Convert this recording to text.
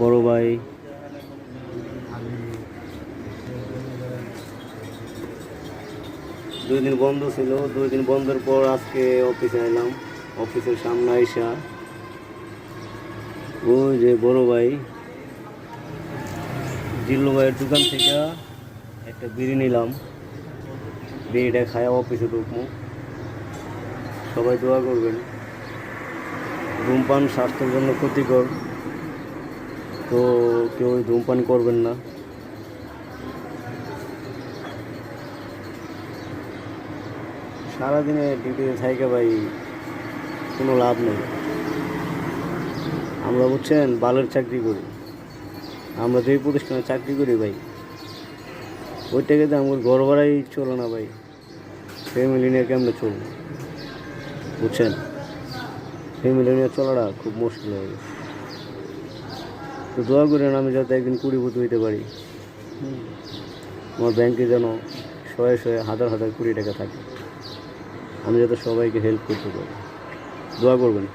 বড় ভাই, 2 দিন বন্ধ ছিল। 2 দিন বন্ধের পর আজকে অফিসে এলাম। অফিসের সামনে আইসা ওই যে বড় ভাই জিল্লু ভাইয়ের দোকান থেকে একটা বিড়ি নিলাম। বিড়িটা খায়া অফিসে ঢুকবো। সবাই দোয়া করবেন। ধূমপান স্বাস্থ্যের জন্য ক্ষতিকর, তো কেউ ধূমপান করবেন না। সারাদিনে ডিউটিতে থাইকে ভাই কোনো লাভ নেই। আমরা বুঝছেন বালের চাকরি করি। আমরা যেই প্রতিষ্ঠানে চাকরি করি ভাই, ওই টাকাতে আমার ঘর ভাড়াই চলো না ভাই। ফ্যামিলি নিয়ে কেমনে চলবো বুঝছেন? ফ্যামিলি নিয়ে চলাটা খুব মুশকিল হয়ে গেছে। তো দোয়া করেন আমি যাতে একদিন কোটিপতি হইতে পারি। আমার ব্যাংকে যেন শয়ে শয়ে হাজার হাজার কোটি টাকা থাকে। আমি যাতে সবাইকে হেল্প করতে পারি। দোয়া করবেন।